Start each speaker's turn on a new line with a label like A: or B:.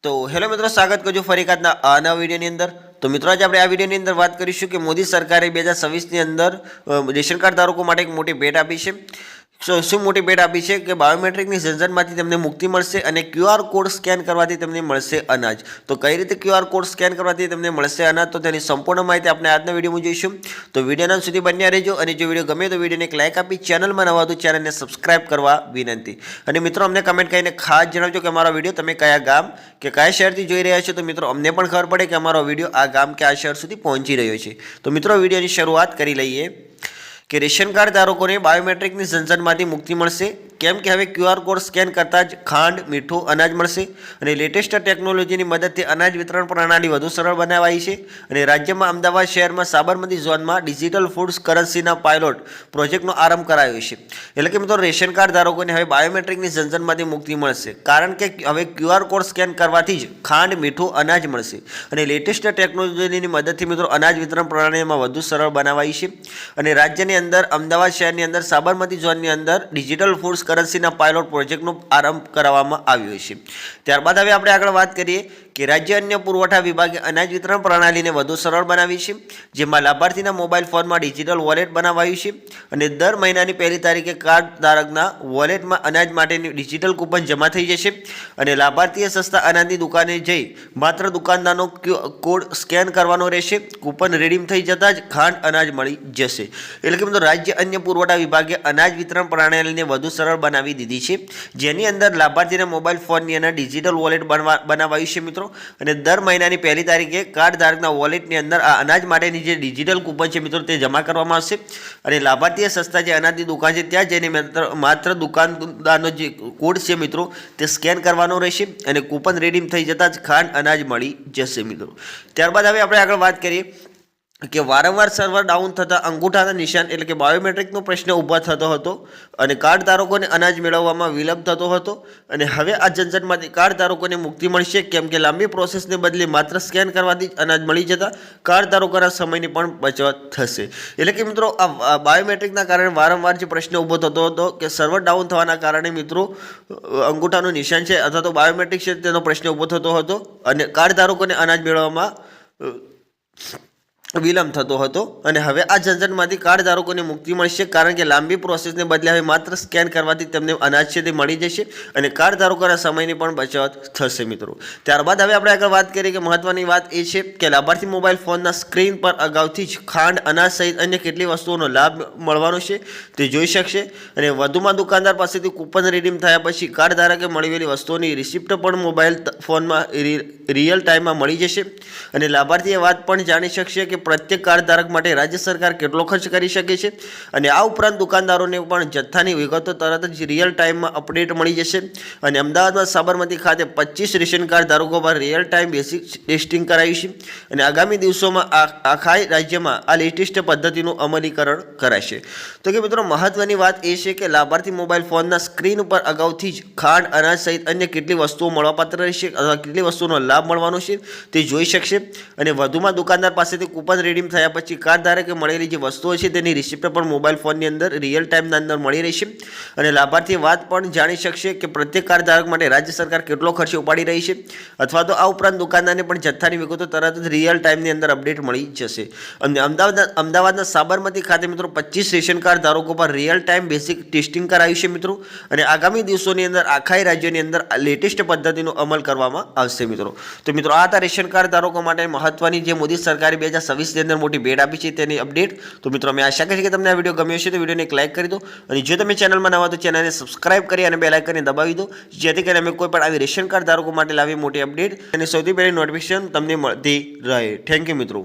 A: तो हेलो मित्रों, स्वागत करूँ फरी एक नवा विडियोनी अंदर। तो मित्रों, आज આપણે આ વિડિયોની અંદર વાત કરીશું કે મોદી સરકારે 2026ની અંદર રેશન કાર્ડ ધારકો માટે એક મોટી ભેટ આપી છે। શું મોટી ભેટ આપી છે કે બાયોમેટ્રિકની ઝંઝટમાંથી તેમને મુક્તિ મળશે અને ક્યુઆર કોડ સ્કેન કરવાથી તેમને મળશે અનાજ। તો કઈ રીતે ક્યુઆર કોડ સ્કેન કરવાથી તેમને મળશે અનાજ, તો તેની સંપૂર્ણ માહિતી આપણે આજના વિડીયોમાં જોઈશું। તો વિડીયોના અંત સુધી બન્યા રહેજો અને જો વિડીયો ગમે તો વિડીયોને એક લાઇક આપી ચેનલમાં નવા તો ચેનલને સબસ્ક્રાઇબ કરવા વિનંતી। અને મિત્રો, અમને કમેન્ટ કરીને ખાસ જણાવજો કે અમારો વિડીયો તમે કયા ગામ કે કયા શહેરથી જોઈ રહ્યા છો। તો મિત્રો, અમને પણ ખબર પડે કે અમારો વિડીયો આ ગામ કે આ શહેર સુધી પહોંચી રહ્યો છે। તો મિત્રો, વિડીયોની શરૂઆત કરી લઈએ કે રેશન કાર્ડ ધારકોને બાયોમેટ્રિકની ઝંઝટમાંથી મુક્તિ મળશે, કેમ કે હવે ક્યુઆર કોડ સ્કેન કરતાં જ ખાંડ, મીઠું, અનાજ મળશે અને લેટેસ્ટ ટેકનોલોજીની મદદથી અનાજ વિતરણ પ્રણાલી વધુ સરળ બનાવાઈ છે। અને રાજ્યમાં અમદાવાદ શહેરમાં સાબરમતી ઝોનમાં ડિજિટલ ફૂડ કરન્સીના પાયલોટ પ્રોજેક્ટનો આરંભ કરાયો છે। એટલે કે મિત્રો, રેશન કાર્ડ ધારકોને હવે બાયોમેટ્રિકની ઝંઝટમાંથી મુક્તિ મળશે, કારણ કે હવે ક્યુઆર કોડ સ્કેન કરવાથી જ ખાંડ, મીઠું, અનાજ મળશે અને લેટેસ્ટ ટેકનોલોજીની મદદથી મિત્રો અનાજ વિતરણ પ્રણાલીમાં વધુ સરળ બનાવાઈ છે। અને રાજ્યની અંદર અમદાવાદ શહેરની અંદર સાબરમતી ઝોનની અંદર ડિજિટલ ફૂડ કરન્સીના પાયલોટ પ્રોજેક્ટનો આરંભ કરવામાં આવ્યો છે। ત્યારબાદ હવે આપણે આગળ વાત કરીએ કે રાજ્ય અન્ય પુરવઠા વિભાગે અનાજ વિતરણ પ્રણાલીને વધુ સરળ બનાવી છે, જેમાં લાભાર્થીના મોબાઈલ ફોનમાં ડિજિટલ વોલેટ બનાવાયું છે અને દર મહિનાની પહેલી તારીખે કાર્ડ ધારકના વોલેટમાં અનાજ માટેની ડિજિટલ કૂપન જમા થઈ જશે અને લાભાર્થીએ સસ્તા અનાજની દુકાને જઈ માત્ર દુકાનદારનો કોડ સ્કેન કરવાનો રહેશે। કૂપન રીડીમ થઈ જતાં જ ખાંડ, અનાજ મળી જશે। એટલે કે મિત્રો, રાજ્ય અન્ય પુરવઠા વિભાગે અનાજ વિતરણ પ્રણાલીને વધુ સરળ બનાવી દીધી છે, જેની અંદર લાભાર્થીના મોબાઈલ ફોનની અંદર ડિજિટલ વોલેટ બનાવાયું છે મિત્રો। અને દર મહિનાની પહેલી તારીખે કાર્ડ ધારકના વોલેટની અંદર આ અનાજ માટેની જે ડિજિટલ કૂપન છે મિત્રો તે જમા કરવામાં આવશે અને લાભાર્થીએ સસ્તા જે અનાજની દુકાન છે ત્યાં જઈને માત્ર દુકાનદારનો જે કોડ છે મિત્રો તે સ્કેન કરવાનો રહેશે અને કૂપન રીડીમ થઈ જતાં જ ખાંડ, અનાજ મળી જશે મિત્રો। ત્યારબાદ હવે આપણે આગળ વાત કરીએ કે વારંવાર સર્વર ડાઉન થતાં અંગૂઠાના નિશાન એટલે કે બાયોમેટ્રિકનો પ્રશ્ન ઊભો થતો હતો અને કાર્ડ ધારકોને અનાજ મેળવવામાં વિલંબ થતો હતો અને હવે આ ઝંઝટમાંથી કાર્ડ ધારકોને મુક્તિ મળશે, કેમ કે લાંબી પ્રોસેસને બદલે માત્ર સ્કેન કરવાથી જ અનાજ મળી જતાં કાર્ડ ધારકોના સમયની પણ બચત થશે। એટલે કે મિત્રો, આ બાયોમેટ્રિકના કારણે વારંવાર જે પ્રશ્ન ઊભો થતો હતો કે સર્વર ડાઉન થવાના કારણે મિત્રો અંગૂઠાનું નિશાન છે અથવા તો બાયોમેટ્રિક છે તેનો પ્રશ્ન ઊભો થતો હતો અને કાર્ડ ધારકોને અનાજ મેળવવામાં વિલંબ થતો હતો અને હવે આ ઝંઝટમાંથી કાર્ડ ધારકોને મુક્તિ મળશે, કારણ કે લાંબી પ્રોસેસને બદલે હવે માત્ર સ્કેન કરવાથી તેમને અનાજ છે તે મળી જશે અને કાર્ડ ધારકોના સમયની પણ બચત થશે મિત્રો। ત્યારબાદ હવે આપણે આગળ વાત કરીએ કે મહત્વની વાત એ છે કે લાભાર્થી મોબાઈલ ફોનના સ્ક્રીન પર અગાઉથી જ ખાંડ, અનાજ સહિત અન્ય કેટલી વસ્તુઓનો લાભ મળવાનો છે તે જોઈ શકશે અને વધુમાં દુકાનદાર પાસેથી કૂપન રીડીમ થયા પછી કાર્ડ ધારકે મળેલી વસ્તુઓની રિસિપ્ટ પણ મોબાઈલ ફોનમાં રિયલ ટાઈમમાં મળી જશે અને લાભાર્થી એ વાત પણ જાણી શકશે કે પ્રત્યેક કાર્ડ ધારક માટે રાજ્ય સરકાર કેટલો ખર્ચ કરી શકે છે અને આ ઉપરાંત દુકાનદારોને પણ જથ્થાની વિગતો તરત જ રિયલ ટાઈમમાં અપડેટ મળી જશે। અને અમદાવાદમાં સાબરમતી ખાતે 25 રેશન કાર્ડ ધારકો પર રિયલ ટાઈમ બેસિક ટેસ્ટિંગ કરાયું છે અને આગામી દિવસોમાં આખા રાજ્યમાં આ લેટેસ્ટ પદ્ધતિનું અમલીકરણ કરાશે। તો કે મિત્રો, મહત્વની વાત એ છે કે લાભાર્થી મોબાઈલ ફોનના સ્ક્રીન ઉપર અગાઉથી જ ખાંડ, અનાજ સહિત અન્ય કેટલી વસ્તુઓ મળવાપાત્ર રહેશે અથવા કેટલી વસ્તુઓનો લાભ મળવાનો છે તે જોઈ શકશે અને વધુમાં દુકાનદાર પાસેથી કૂપન રીડીમ થયા પછી કાર્ડ ધારકે મળેલી જે વસ્તુઓ છે તેની રિસિપ્ટ પણ મોબાઈલ ફોનની અંદર રિયલ ટાઈમના અંદર મળી રહેશે અને લાભાર્થી વાત પણ જાણી શકશે કે પ્રત્યેક કાર્ડ ધારક માટે રાજ્ય સરકાર કેટલો ખર્ચ ઉપાડી રહી છે અથવા તો આ ઉપરાંત દુકાનદારને પણ જથ્થાની વિગતો તરત જ રિયલ ટાઈમની અંદર અપડેટ મળી જશે। અને અમદાવાદના સાબરમતી ખાતે મિત્રો 25 રેશન કાર્ડ ધારકો પર રિયલ ટાઈમ બેસિક ટેસ્ટિંગ કરાયું છે મિત્રો અને આગામી દિવસોની અંદર આખા રાજ્યની અંદર લેટેસ્ટ પદ્ધતિનો અમલ કરવામાં આવશે મિત્રો। તો મિત્રો, આ હતા રેશન કાર્ડ ધારકો માટે મહત્વની જે મોદી સરકારે 2026 અંદર મોટી ભેટ આપી છે તેની અપડેટ। તો મિત્રો, અમે આશા કરીએ કે તમને આ વિડીયો ગમ્યો હશે તો વિડીયોને એક લાઇક કરી દો અને જો તમે ચેનલમાં નવા તો ચેનલને સબસ્ક્રાઇબ કરી અને બેલ આઇકનને દબાવી દો, જેથી કરીને અમે કોઈ પણ આવી રેશન કાર્ડ ધારકો માટે લાવી મોટી અપડેટ અને સૌથી પહેલી નોટિફિકેશન તમને મળતી રહે। થેન્ક યુ મિત્રો।